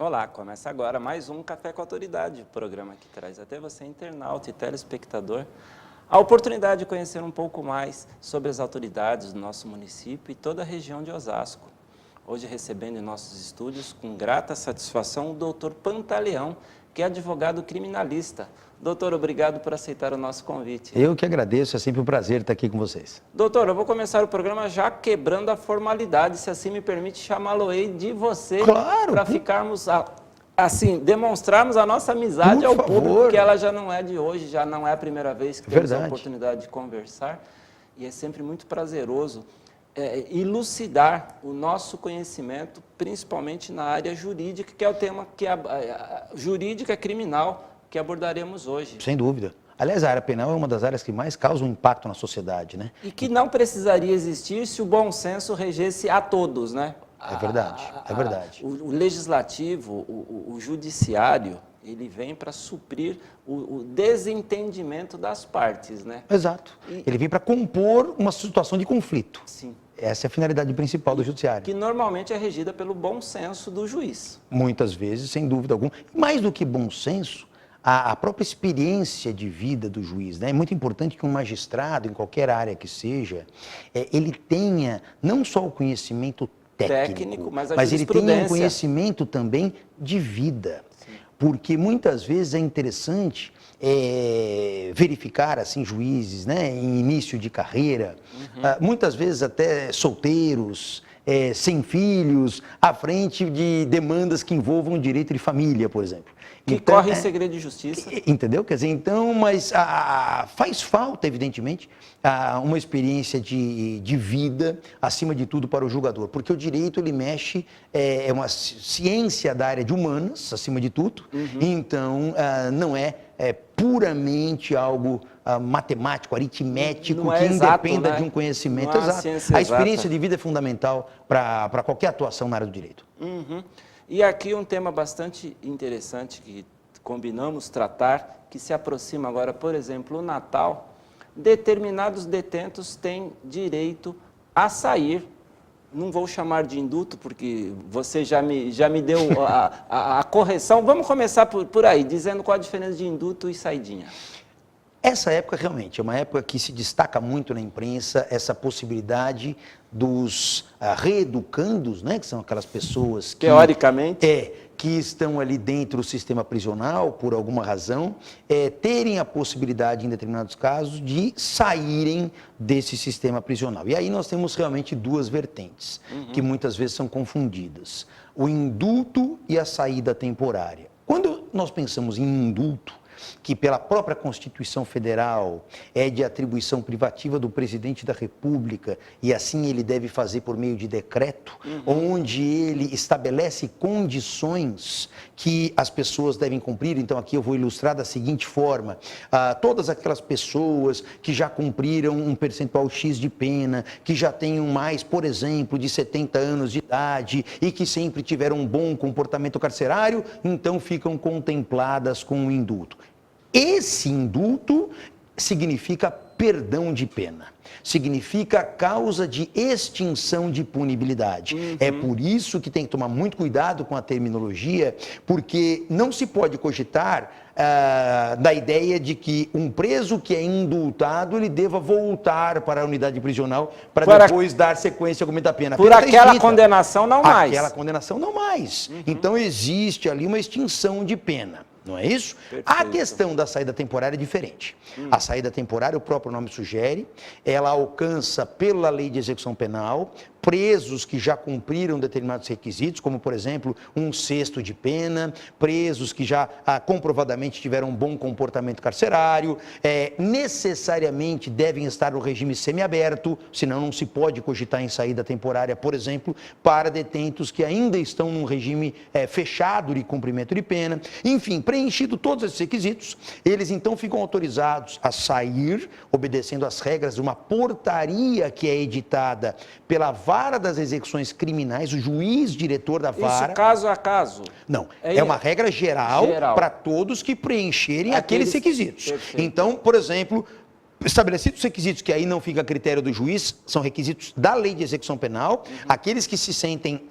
Olá, começa agora mais um Café com Autoridade, o programa que traz até você, internauta e telespectador, a oportunidade de conhecer um pouco mais sobre as autoridades do nosso município e toda a região de Osasco. Hoje recebendo em nossos estúdios, com grata satisfação, o doutor Pantaleão, que é advogado criminalista. Doutor, obrigado por aceitar o nosso convite. Eu que agradeço, é sempre um prazer estar aqui com vocês. Doutor, eu vou começar o programa já quebrando a formalidade, se assim me permite chamá-lo-ei de você. Claro! Para ficarmos, assim, demonstrarmos a nossa amizade ao público, que ela já não é de hoje, já não é a primeira vez que temos a oportunidade de conversar. E é sempre muito prazeroso elucidar o nosso conhecimento, principalmente na área jurídica, que é o tema que jurídica criminal que abordaremos hoje. Sem dúvida. Aliás, a área penal é uma das áreas que mais causa um impacto na sociedade, né? E que não precisaria existir se o bom senso regesse a todos, né? É verdade, é verdade. O legislativo, o judiciário, ele vem para suprir o desentendimento das partes, né? Exato. Ele vem para compor uma situação de conflito. Sim. Essa é a finalidade principal do judiciário. Que normalmente é regida pelo bom senso do juiz. Muitas vezes, sem dúvida alguma. Mais do que bom senso, a própria experiência de vida do juiz, né? É muito importante que um magistrado, em qualquer área que seja, ele tenha não só o conhecimento técnico, mas ele tenha um conhecimento também de vida. Sim. Porque muitas vezes é interessante verificar assim juízes, né, em início de carreira, muitas vezes até solteiros, sem filhos, à frente de demandas que envolvam direito de família, por exemplo. Que então, corre em segredo de justiça. Entendeu? Quer dizer, então, mas faz falta, evidentemente, uma experiência de vida, acima de tudo, para o julgador. Porque o direito, ele mexe, é uma ciência da área de humanas, acima de tudo. Então, não é puramente algo matemático, aritmético, que independa de um conhecimento exato. A experiência de vida é fundamental para qualquer atuação na área do direito. E aqui um tema bastante interessante que combinamos tratar, que se aproxima agora, por exemplo, o Natal. Determinados detentos têm direito a sair. Não vou chamar de indulto, porque você já me deu a correção. Vamos começar por aí, dizendo qual a diferença de indulto e saidinha. Essa época realmente é uma época que se destaca muito na imprensa, essa possibilidade dos reeducandos, né, que são aquelas pessoas que... Teoricamente. Que estão ali dentro do sistema prisional, por alguma razão, terem a possibilidade, em determinados casos, de saírem desse sistema prisional. E aí nós temos realmente duas vertentes, que muitas vezes são confundidas. O indulto e a saída temporária. Quando nós pensamos em indulto, que pela própria Constituição Federal é de atribuição privativa do presidente da República e assim ele deve fazer por meio de decreto, onde ele estabelece condições que as pessoas devem cumprir. Então aqui eu vou ilustrar da seguinte forma: todas aquelas pessoas que já cumpriram um percentual X de pena, que já tenham mais, por exemplo, de 70 anos de idade e que sempre tiveram um bom comportamento carcerário, então ficam contempladas com o indulto. Esse indulto significa perdão de pena, significa causa de extinção de punibilidade. É por isso que tem que tomar muito cuidado com a terminologia, porque não se pode cogitar da ideia de que um preso que é indultado, ele deva voltar para a unidade prisional para depois dar sequência ao cumprimento da pena. Por aquela condenação não mais. Aquela condenação não mais. Então existe ali uma extinção de pena. Não é isso? Perfeito. A questão da saída temporária é diferente. A saída temporária, o próprio nome sugere, ela alcança pela lei de execução penal presos que já cumpriram determinados requisitos, como, por exemplo, um sexto de pena, presos que já comprovadamente tiveram um bom comportamento carcerário, necessariamente devem estar no regime semiaberto, senão não se pode cogitar em saída temporária, por exemplo, para detentos que ainda estão num regime fechado de cumprimento de pena. Enfim, preenchido todos esses requisitos, eles então ficam autorizados a sair, obedecendo às regras de uma portaria que é editada pela Vara das Execuções Criminais, o juiz diretor da vara... Isso caso a caso? Não, é uma regra geral para todos que preencherem aqueles requisitos. Perfeito. Então, por exemplo, Estabelecidos os requisitos, que aí não fica a critério do juiz, são requisitos da lei de execução penal, aqueles que se sentem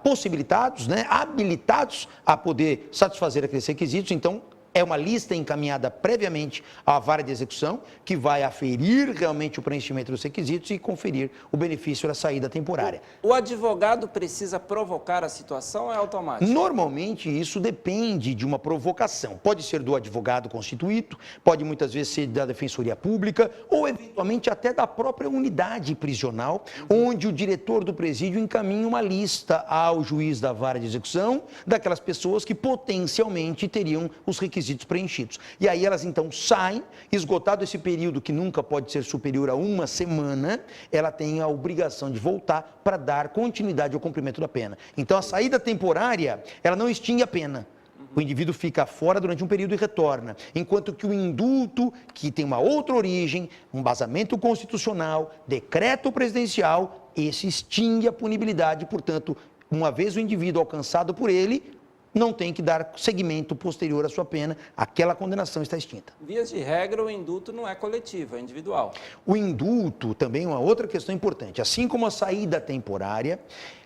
possibilitados, né, habilitados a poder satisfazer aqueles requisitos, então é uma lista encaminhada previamente à vara de execução, que vai aferir realmente o preenchimento dos requisitos e conferir o benefício da saída temporária. O advogado precisa provocar a situação ou é automático? Normalmente isso depende de uma provocação. Pode ser do advogado constituído, pode muitas vezes ser da Defensoria Pública ou eventualmente até da própria unidade prisional, onde o diretor do presídio encaminha uma lista ao juiz da vara de execução daquelas pessoas que potencialmente teriam os requisitos preenchidos. E aí elas então saem, esgotado esse período que nunca pode ser superior a uma semana, ela tem a obrigação de voltar para dar continuidade ao cumprimento da pena. Então a saída temporária, ela não extingue a pena. O indivíduo fica fora durante um período e retorna, enquanto que o indulto, que tem uma outra origem, um embasamento constitucional, decreto presidencial, esse extingue a punibilidade, portanto, uma vez o indivíduo alcançado por ele, não tem que dar seguimento posterior à sua pena, aquela condenação está extinta. Vias de regra, o indulto não é coletivo, é individual. O indulto também é uma outra questão importante. Assim como a saída temporária,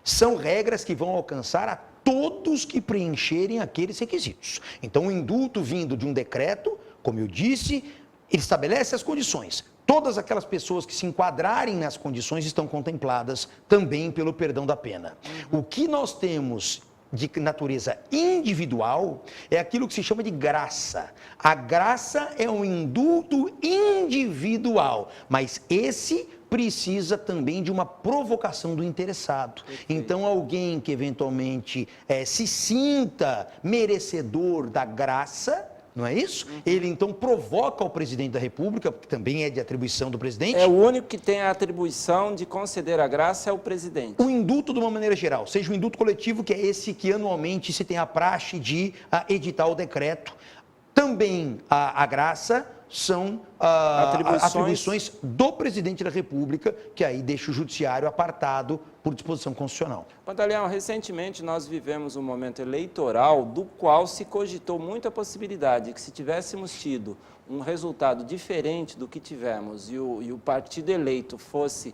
são regras que vão alcançar a todos que preencherem aqueles requisitos. Então, o indulto vindo de um decreto, como eu disse, ele estabelece as condições. Todas aquelas pessoas que se enquadrarem nas condições estão contempladas também pelo perdão da pena. O que nós temos de natureza individual é aquilo que se chama de graça. A graça é um indulto individual, mas esse precisa também de uma provocação do interessado. Então, alguém que eventualmente se sinta merecedor da graça, não é isso? Ele então provoca o presidente da República, que também é de atribuição do presidente. É o único que tem a atribuição de conceder a graça é o presidente. O indulto, de uma maneira geral, seja o indulto coletivo, que é esse que anualmente se tem a praxe de editar o decreto. Também a graça são atribuições do presidente da República, que aí deixa o judiciário apartado por disposição constitucional. Pantaleão, recentemente nós vivemos um momento eleitoral do qual se cogitou muito a possibilidade que, se tivéssemos tido um resultado diferente do que tivemos e o partido eleito fosse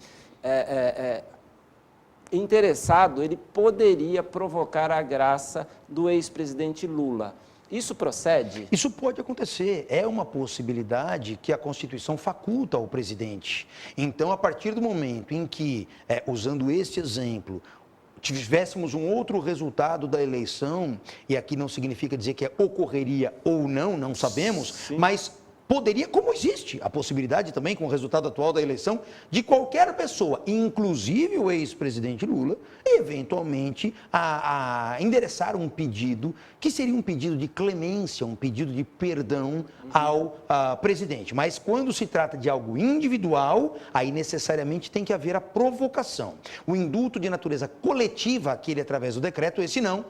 interessado, ele poderia provocar a graça do ex-presidente Lula. Isso procede? Isso pode acontecer, é uma possibilidade que a Constituição faculta ao presidente. Então, a partir do momento em que, usando este exemplo, tivéssemos um outro resultado da eleição, e aqui não significa dizer que ocorreria ou não, não sabemos, sim, mas poderia, como existe a possibilidade também, com o resultado atual da eleição, de qualquer pessoa, inclusive o ex-presidente Lula, eventualmente a endereçar um pedido, que seria um pedido de clemência, um pedido de perdão ao presidente. Mas quando se trata de algo individual, aí necessariamente tem que haver a provocação. O indulto de natureza coletiva, aquele através do decreto, esse não,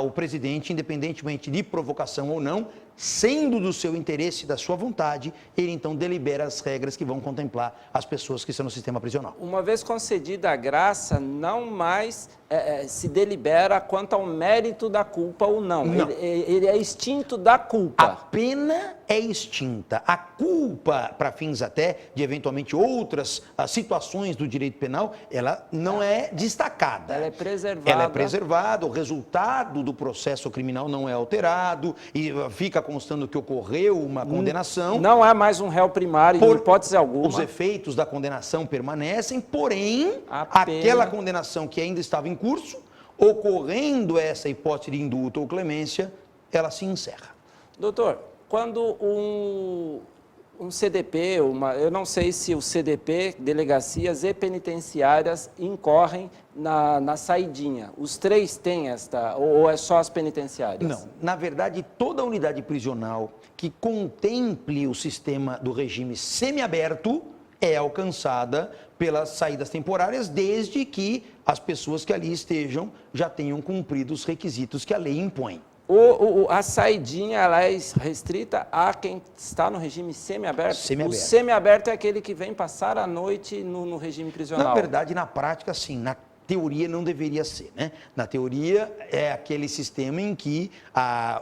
o presidente, independentemente de provocação ou não, sendo do seu interesse e da sua vontade, ele então delibera as regras que vão contemplar as pessoas que estão no sistema prisional. Uma vez concedida a graça, não mais se delibera quanto ao mérito da culpa ou não. Ele é extinto da culpa. A pena é extinta. A culpa, para fins até de eventualmente outras situações do direito penal, ela não é destacada. Ela é preservada. Ela é preservada, o resultado do processo criminal não é alterado e fica constando que ocorreu uma condenação. Não é mais um réu primário, em hipótese alguma. Os efeitos da condenação permanecem, porém, aquela condenação que ainda estava em curso, ocorrendo essa hipótese de indulto ou clemência, ela se encerra. Doutor, quando um CDP, eu não sei se o CDP, delegacias e penitenciárias, incorrem na saidinha. Os três têm esta, ou é só as penitenciárias? Não, na verdade, toda unidade prisional que contemple o sistema do regime semiaberto é alcançada pelas saídas temporárias, desde que as pessoas que ali estejam já tenham cumprido os requisitos que a lei impõe. A saidinha, ela é restrita a quem está no regime semiaberto? Semiaberto. O semiaberto é aquele que vem passar a noite no regime prisional? Na verdade, na prática, sim. teoria não deveria ser, né? Na teoria é aquele sistema em que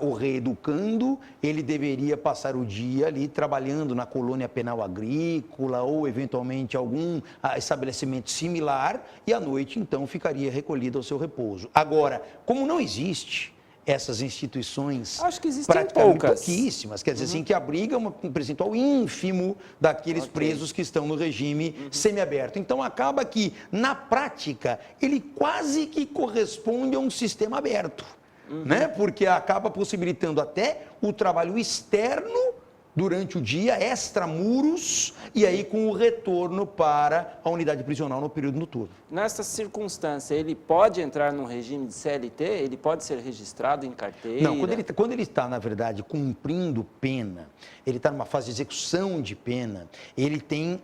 o reeducando, ele deveria passar o dia ali trabalhando na colônia penal agrícola ou eventualmente algum estabelecimento similar e à noite então ficaria recolhido ao seu repouso. Agora, como não existe essas instituições, acho que existem praticamente poucas. pouquíssimas, quer dizer assim, que abrigam um percentual ínfimo daqueles presos que estão no regime semiaberto. Então, acaba que, na prática, ele quase que corresponde a um sistema aberto, né? Porque acaba possibilitando até o trabalho externo durante o dia, extramuros, e aí com o retorno para a unidade prisional no período noturno. Nessa circunstância, ele pode entrar num regime de CLT? Ele pode ser registrado em carteira? Não, quando ele está, na verdade, cumprindo pena, ele está numa fase de execução de pena, ele tem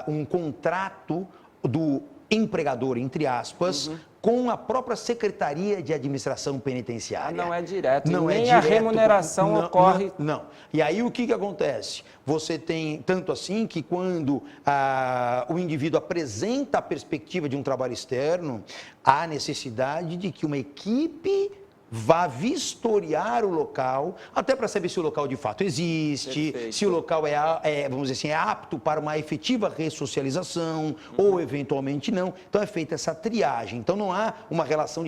um contrato do empregador, entre aspas, com a própria Secretaria de Administração Penitenciária. Não é direto, não nem é a direto, remuneração ocorre. Não. E aí o que acontece? Você tem, tanto assim, que quando o indivíduo apresenta a perspectiva de um trabalho externo, há necessidade de que uma equipe vá vistoriar o local, até para saber se o local de fato existe, Perfeito. se o local vamos dizer assim, é apto para uma efetiva ressocialização, ou eventualmente não. Então é feita essa triagem. Então não há uma relação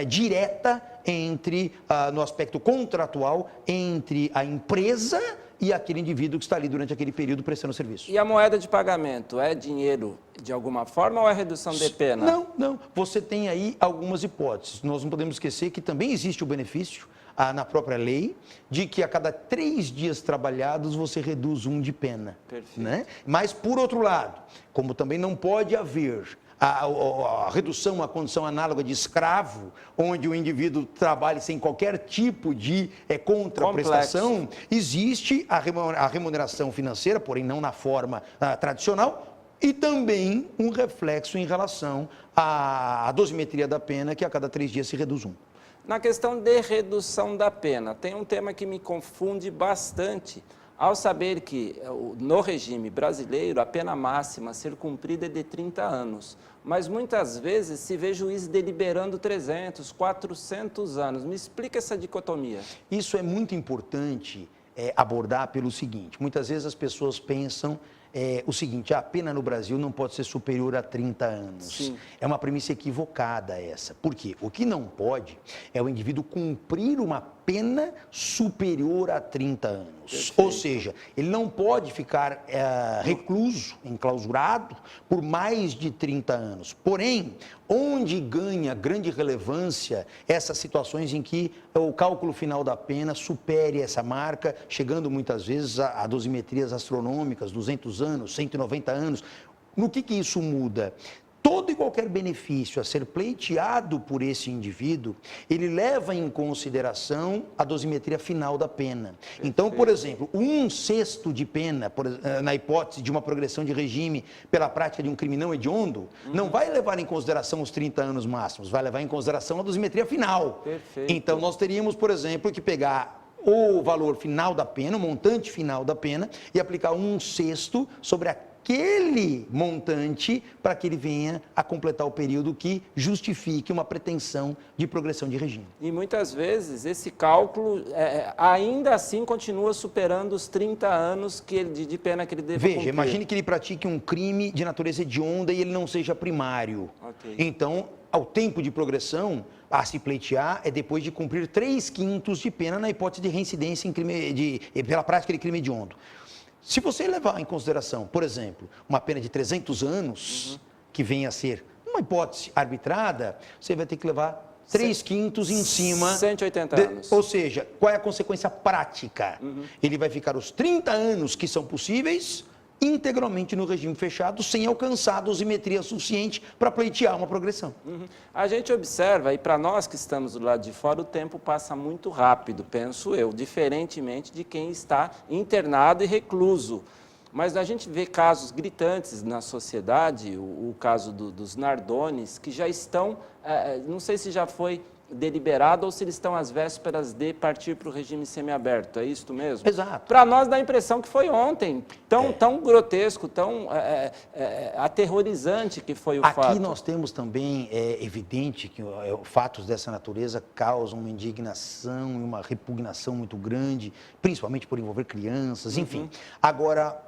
direta entre, no aspecto contratual, entre a empresa e aquele indivíduo que está ali durante aquele período prestando serviço. E a moeda de pagamento é dinheiro de alguma forma ou é redução de pena? Não. Você tem aí algumas hipóteses. Nós não podemos esquecer que também existe o benefício na própria lei de que a cada 3 dias trabalhados você reduz 1 de pena. Perfeito. Né? Mas, por outro lado, como também não pode haver a redução à condição análoga de escravo, onde o indivíduo trabalhe sem qualquer tipo de contraprestação, Complexo. existe a remuneração financeira, porém não na forma tradicional, e também um reflexo em relação à dosimetria da pena, que a cada 3 dias se reduz 1. Na questão de redução da pena, tem um tema que me confunde bastante. Ao saber que no regime brasileiro a pena máxima a ser cumprida é de 30 anos, mas muitas vezes se vê juiz deliberando 300, 400 anos. Me explica essa dicotomia. Isso é muito importante abordar pelo seguinte: muitas vezes as pessoas pensam o seguinte: a pena no Brasil não pode ser superior a 30 anos. Sim. É uma premissa equivocada essa. Por quê? O que não pode é o indivíduo cumprir uma pena superior a 30 anos. Perfeito. Ou seja, ele não pode ficar recluso, enclausurado, por mais de 30 anos. Porém, onde ganha grande relevância essas situações em que o cálculo final da pena supere essa marca, chegando muitas vezes a dosimetrias astronômicas, 200 anos, 190 anos. No que isso muda? Todo e qualquer benefício a ser pleiteado por esse indivíduo, ele leva em consideração a dosimetria final da pena. Então, por exemplo, 1/6 de pena, na hipótese de uma progressão de regime pela prática de um crime não hediondo, não vai levar em consideração os 30 anos máximos, vai levar em consideração a dosimetria final. Perfeito. Então, nós teríamos, por exemplo, que pegar o valor final da pena, o montante final da pena, e aplicar 1/6 sobre aquele montante para que ele venha a completar o período que justifique uma pretensão de progressão de regime. E muitas vezes esse cálculo ainda assim continua superando os 30 anos de pena que ele deve cumprir. Veja, imagine que ele pratique um crime de natureza hedionda e ele não seja primário. Ok. Então, ao tempo de progressão a se pleitear é depois de cumprir 3/5 de pena na hipótese de reincidência pela prática de crime hediondo. Se você levar em consideração, por exemplo, uma pena de 300 anos, que venha a ser uma hipótese arbitrada, você vai ter que levar 3/5 em cima. 180 anos. Ou seja, qual é a consequência prática? Ele vai ficar os 30 anos que são possíveis integralmente no regime fechado, sem alcançar a dosimetria suficiente para pleitear uma progressão. A gente observa, e para nós que estamos do lado de fora, o tempo passa muito rápido, penso eu, diferentemente de quem está internado e recluso. Mas a gente vê casos gritantes na sociedade, o caso dos Nardones, que já estão, não sei se já foi deliberado ou se eles estão às vésperas de partir para o regime semiaberto. É isso mesmo? Exato. Para nós dá a impressão que foi ontem, tão grotesco, tão aterrorizante que foi o fato. Aqui nós temos também, é evidente que fatos dessa natureza causam uma indignação e uma repugnação muito grande, principalmente por envolver crianças, enfim. Agora,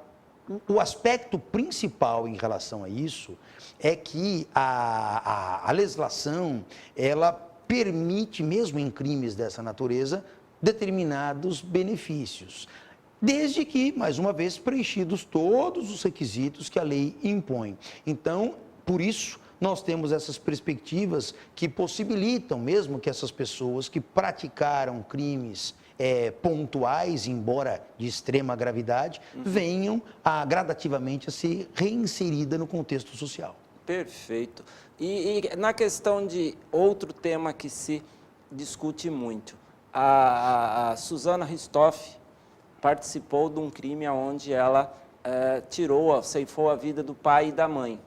o aspecto principal em relação a isso é que a legislação, ela permite, mesmo em crimes dessa natureza, determinados benefícios, desde que, mais uma vez, preenchidos todos os requisitos que a lei impõe. Então, por isso, nós temos essas perspectivas que possibilitam, mesmo que essas pessoas que praticaram crimes pontuais, embora de extrema gravidade, venham gradativamente a ser reinserida no contexto social. Perfeito. E na questão de outro tema que se discute muito, a Susana Ristoff participou de um crime onde ela ceifou a vida do pai e da mãe.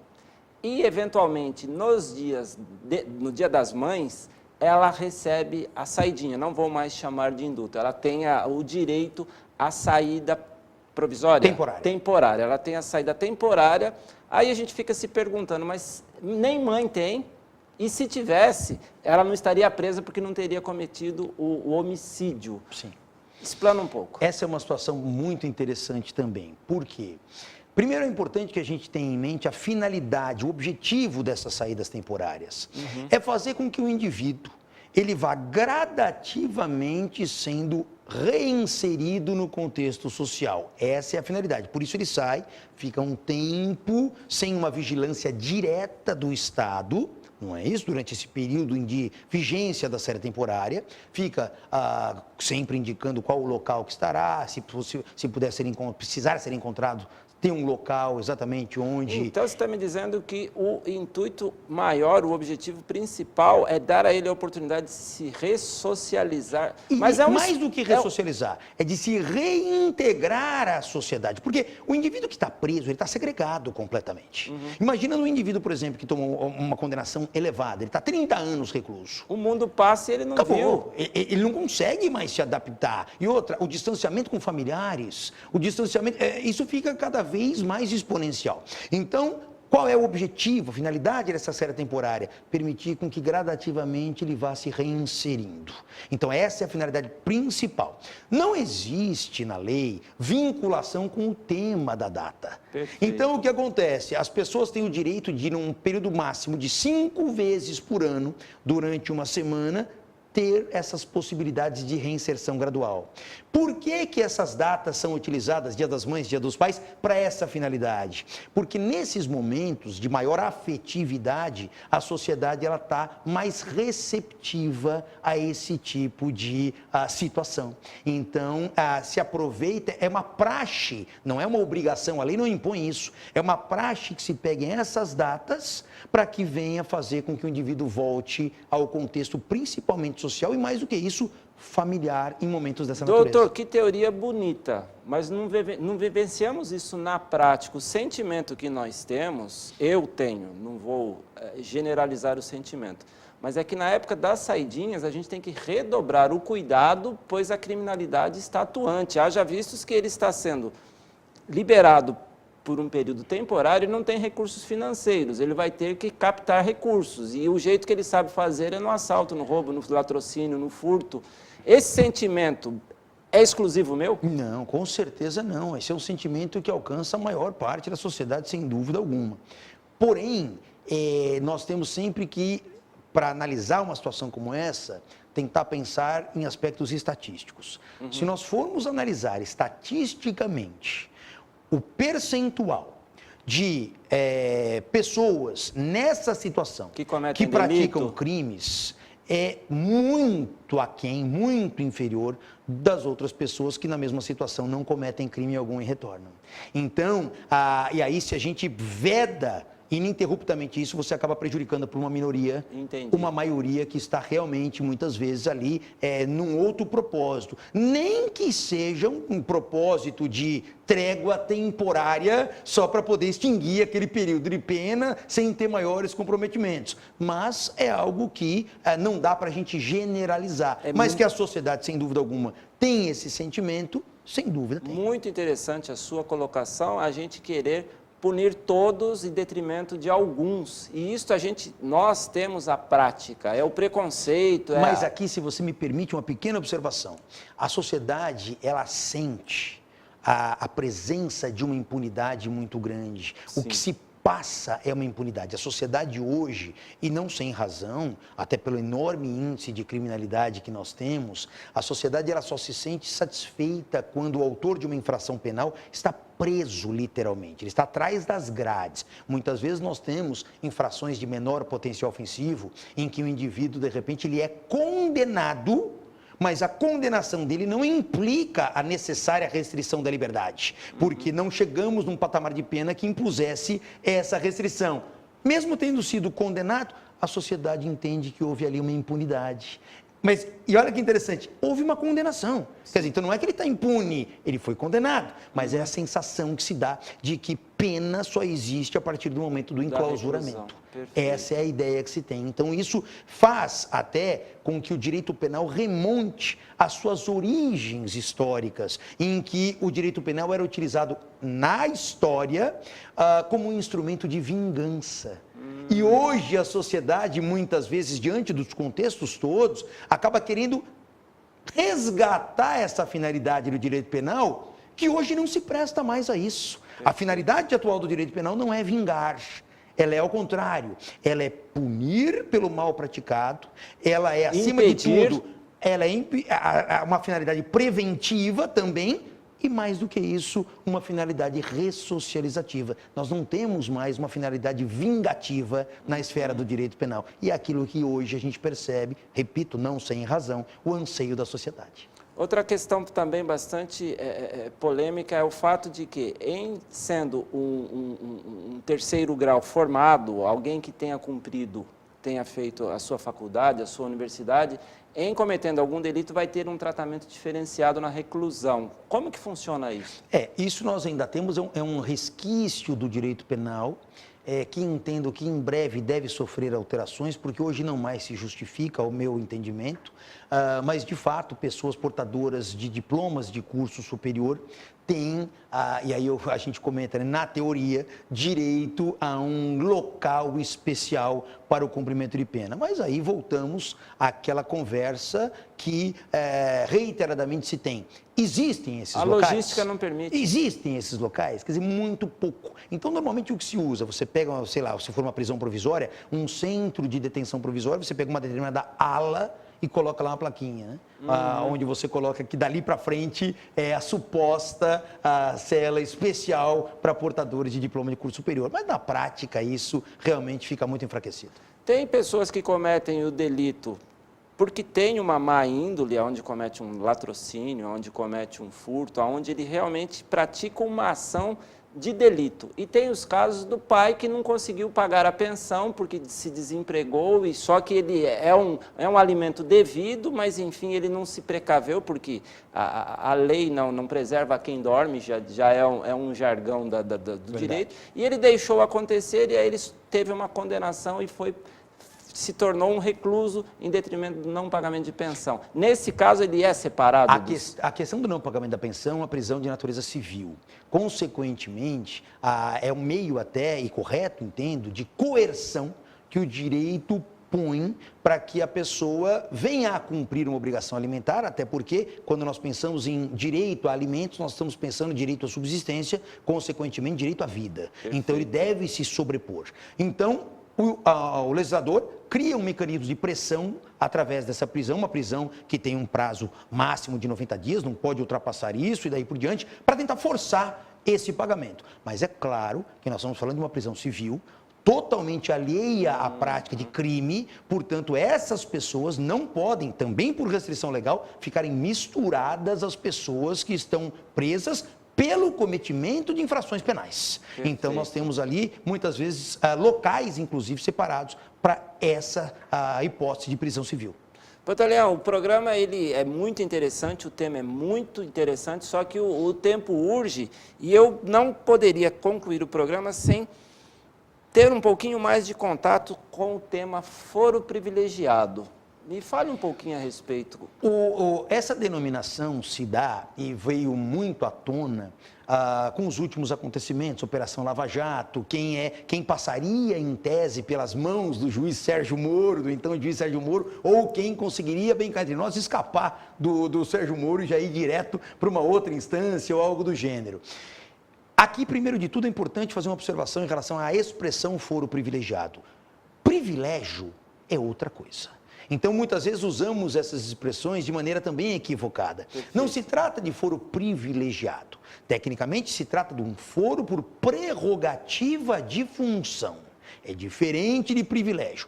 E, eventualmente, no Dia das Mães, ela recebe a saidinha, não vou mais chamar de indulto, ela tem o direito à saída provisória? Temporária. Ela tem a saída temporária. Aí a gente fica se perguntando, mas nem mãe tem, e se tivesse, ela não estaria presa porque não teria cometido o homicídio. Sim. Explana um pouco. Essa é uma situação muito interessante também. Por quê? Primeiro, é importante que a gente tenha em mente a finalidade, o objetivo dessas saídas temporárias. É fazer com que o indivíduo ele vá gradativamente sendo reinserido no contexto social. Essa é a finalidade. Por isso ele sai, fica um tempo sem uma vigilância direta do Estado, não é isso? Durante esse período de vigência da série temporária, fica sempre indicando qual o local que estará, se precisar ser encontrado, tem um local exatamente onde... Então, você está me dizendo que o intuito maior, o objetivo principal é dar a ele a oportunidade de se ressocializar. Mas mais do que ressocializar, é de se reintegrar à sociedade. Porque o indivíduo que está preso, ele está segregado completamente. Imagina um indivíduo, por exemplo, que tomou uma condenação elevada, ele está 30 anos recluso. O mundo passa e ele não Acabou. Ele não consegue mais se adaptar. E outra, o distanciamento com familiares, isso fica cada vez mais exponencial. Então, qual é o objetivo, a finalidade dessa série temporária? Permitir com que gradativamente ele vá se reinserindo. Então, essa é a finalidade principal. Não existe na lei vinculação com o tema da data. Perfeito. Então, o que acontece? As pessoas têm o direito de, num período máximo de 5 vezes por ano, durante uma semana, ter essas possibilidades de reinserção gradual. Por que essas datas são utilizadas, Dia das Mães, Dia dos Pais, para essa finalidade? Porque nesses momentos de maior afetividade, a sociedade está mais receptiva a esse tipo de situação. Então, se aproveita, é uma praxe, não é uma obrigação, a lei não impõe isso, é uma praxe que se peguem essas datas para que venha fazer com que o indivíduo volte ao contexto principalmente social e, mais do que isso, familiar em momentos dessa natureza. Doutor, que teoria bonita, mas não vivenciamos isso na prática. O sentimento que nós temos, eu tenho, não vou generalizar o sentimento, mas é que na época das saidinhas a gente tem que redobrar o cuidado, pois a criminalidade está atuante. Haja vistos que ele está sendo liberado por um período temporário e não tem recursos financeiros, ele vai ter que captar recursos, e o jeito que ele sabe fazer é no assalto, no roubo, no latrocínio, no furto. Esse sentimento é exclusivo meu? Não, com certeza não. Esse é um sentimento que alcança a maior parte da sociedade, sem dúvida alguma. Porém, nós temos sempre que, para analisar uma situação como essa, tentar pensar em aspectos estatísticos. Se nós formos analisar estatisticamente o percentual de pessoas nessa situação que praticam crimes é muito aquém, muito inferior das outras pessoas que na mesma situação não cometem crime algum e retornam. Então, e aí se a gente veda ininterruptamente isso, você acaba prejudicando por uma minoria, Entendi. uma maioria que está realmente, muitas vezes, ali num outro propósito. Nem que seja um propósito de trégua temporária só para poder extinguir aquele período de pena sem ter maiores comprometimentos. Mas é algo que não dá para a gente generalizar. Mas que a sociedade, sem dúvida alguma, tem esse sentimento, sem dúvida tem. Muito interessante a sua colocação, a gente querer punir todos em detrimento de alguns. E isso nós temos a prática, é o preconceito. Mas aqui, se você me permite uma pequena observação, a sociedade, ela sente a presença de uma impunidade muito grande. Sim. O que se passa é uma impunidade. A sociedade hoje, e não sem razão, até pelo enorme índice de criminalidade que nós temos, a sociedade ela só se sente satisfeita quando o autor de uma infração penal está preso, literalmente. Ele está atrás das grades. Muitas vezes nós temos infrações de menor potencial ofensivo, em que o indivíduo, de repente, ele é condenado, mas a condenação dele não implica a necessária restrição da liberdade, porque não chegamos num patamar de pena que impusesse essa restrição. Mesmo tendo sido condenado, a sociedade entende que houve ali uma impunidade. Mas, e olha que interessante, houve uma condenação. Quer dizer, então não é que ele está impune, ele foi condenado, mas é a sensação que se dá de que pena só existe a partir do momento do enclausuramento. Essa é a ideia que se tem. Então, isso faz até com que o direito penal remonte às suas origens históricas, em que o direito penal era utilizado na história como um instrumento de vingança. E hoje a sociedade, muitas vezes, diante dos contextos todos, acaba querendo resgatar essa finalidade do direito penal, que hoje não se presta mais a isso. A finalidade atual do direito penal não é vingar. Ela é ao contrário, ela é punir pelo mal praticado, ela é, acima de tudo, ela é uma finalidade preventiva também, e mais do que isso, uma finalidade ressocializativa. Nós não temos mais uma finalidade vingativa na esfera do direito penal. E é aquilo que hoje a gente percebe, repito, não sem razão, o anseio da sociedade. Outra questão também bastante polêmica é o fato de que, sendo um terceiro grau formado, alguém que tenha feito a sua faculdade, a sua universidade, em cometendo algum delito vai ter um tratamento diferenciado na reclusão. Como que funciona isso? Isso nós ainda temos, é um resquício do direito penal, que entendo que em breve deve sofrer alterações, porque hoje não mais se justifica, ao meu entendimento, mas de fato pessoas portadoras de diplomas de curso superior têm, e aí a gente comenta, né, na teoria, direito a um local especial para o cumprimento de pena. Mas aí voltamos àquela conversa que reiteradamente se tem. Existem esses locais? A logística não permite. Existem esses locais, quer dizer, muito pouco. Então, normalmente o que se usa, você pega, sei lá, se for uma prisão provisória, um centro de detenção provisória, você pega uma determinada ala e coloca lá uma plaquinha, né? Onde você coloca que dali para frente é a suposta cela especial para portadores de diploma de curso superior. Mas na prática isso realmente fica muito enfraquecido. Tem pessoas que cometem o delito porque tem uma má índole, onde comete um latrocínio, onde comete um furto, onde ele realmente pratica uma ação de delito. E tem os casos do pai que não conseguiu pagar a pensão porque se desempregou, e só que ele é um alimento devido, mas enfim, ele não se precaveu porque a lei não preserva quem dorme, já é um jargão do direito, e ele deixou acontecer e aí ele teve uma condenação e se tornou um recluso em detrimento do não pagamento de pensão. Nesse caso, ele é separado A questão do não pagamento da pensão é uma prisão de natureza civil. Consequentemente, é um meio até, e correto, entendo, de coerção que o direito põe para que a pessoa venha a cumprir uma obrigação alimentar, até porque, quando nós pensamos em direito a alimentos, nós estamos pensando em direito à subsistência, consequentemente, direito à vida. Perfeito. Então, ele deve se sobrepor. Então, o legislador cria um mecanismo de pressão através dessa prisão, uma prisão que tem um prazo máximo de 90 dias, não pode ultrapassar isso e daí por diante, para tentar forçar esse pagamento. Mas é claro que nós estamos falando de uma prisão civil, totalmente alheia à prática de crime, portanto, essas pessoas não podem, também por restrição legal, ficarem misturadas às pessoas que estão presas pelo cometimento de infrações penais. Perfeito. Então, nós temos ali, muitas vezes, locais, inclusive, separados para essa hipótese de prisão civil. Pantaleão, o programa ele é muito interessante, o tema é muito interessante, só que o tempo urge e eu não poderia concluir o programa sem ter um pouquinho mais de contato com o tema foro privilegiado. Me fale um pouquinho a respeito. Essa denominação se dá e veio muito à tona com os últimos acontecimentos, Operação Lava Jato, quem passaria em tese pelas mãos do juiz Sérgio Moro, do então juiz Sérgio Moro, ou quem conseguiria, bem cá entre nós, escapar do Sérgio Moro e já ir direto para uma outra instância ou algo do gênero. Aqui, primeiro de tudo, é importante fazer uma observação em relação à expressão foro privilegiado. Privilégio é outra coisa. Então, muitas vezes usamos essas expressões de maneira também equivocada. Perfeito. Não se trata de foro privilegiado. Tecnicamente, se trata de um foro por prerrogativa de função. É diferente de privilégio.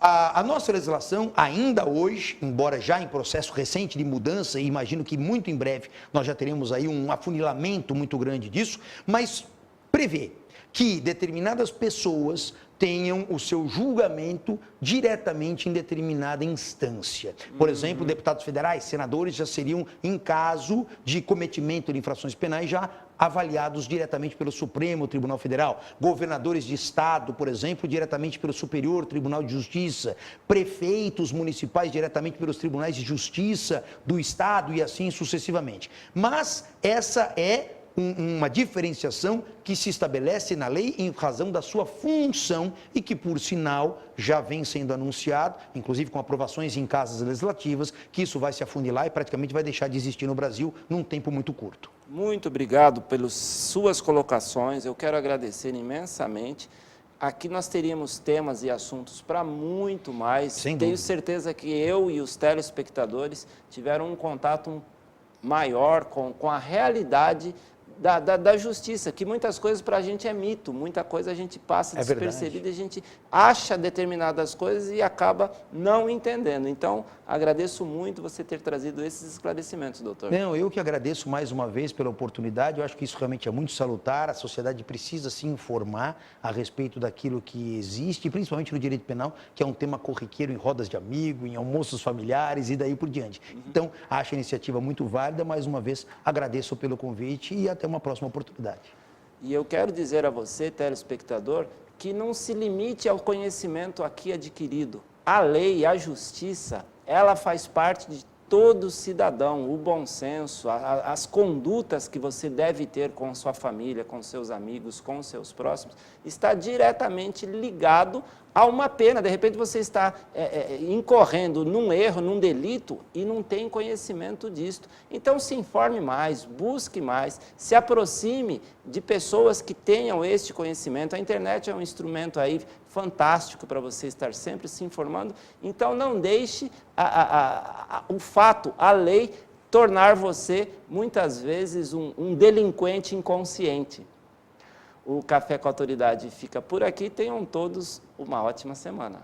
A nossa legislação, ainda hoje, embora já em processo recente de mudança, e imagino que muito em breve nós já teremos aí um afunilamento muito grande disso, mas prevê que determinadas pessoas tenham o seu julgamento diretamente em determinada instância. Por exemplo, deputados federais, senadores já seriam, em caso de cometimento de infrações penais, já avaliados diretamente pelo Supremo Tribunal Federal. Governadores de estado, por exemplo, diretamente pelo Superior Tribunal de Justiça. Prefeitos municipais diretamente pelos tribunais de justiça do estado e assim sucessivamente. Mas essa é uma diferenciação que se estabelece na lei em razão da sua função e que, por sinal, já vem sendo anunciado, inclusive com aprovações em casas legislativas, que isso vai se afunilar e praticamente vai deixar de existir no Brasil num tempo muito curto. Muito obrigado pelas suas colocações, eu quero agradecer imensamente. Aqui nós teríamos temas e assuntos para muito mais. Sem dúvida. Tenho certeza que eu e os telespectadores tiveram um contato maior com a realidade da justiça, que muitas coisas para a gente é mito, muita coisa a gente passa despercebida, a gente acha determinadas coisas e acaba não entendendo. Então, agradeço muito você ter trazido esses esclarecimentos, doutor. Não, eu que agradeço mais uma vez pela oportunidade, eu acho que isso realmente é muito salutar, a sociedade precisa se informar a respeito daquilo que existe, principalmente no direito penal, que é um tema corriqueiro em rodas de amigo, em almoços familiares e daí por diante. Então, acho a iniciativa muito válida, mais uma vez agradeço pelo convite e até uma próxima oportunidade. E eu quero dizer a você, telespectador, que não se limite ao conhecimento aqui adquirido. A lei, a justiça, ela faz parte de todo cidadão, o bom senso, as condutas que você deve ter com sua família, com seus amigos, com seus próximos, está diretamente ligado a uma pena. De repente você está incorrendo num erro, num delito e não tem conhecimento disto. Então se informe mais, busque mais, se aproxime de pessoas que tenham este conhecimento. A internet é um instrumento aí fantástico para você estar sempre se informando. Então não deixe o fato, a lei, tornar você muitas vezes um delinquente inconsciente. O Café com a Autoridade fica por aqui. Tenham todos uma ótima semana.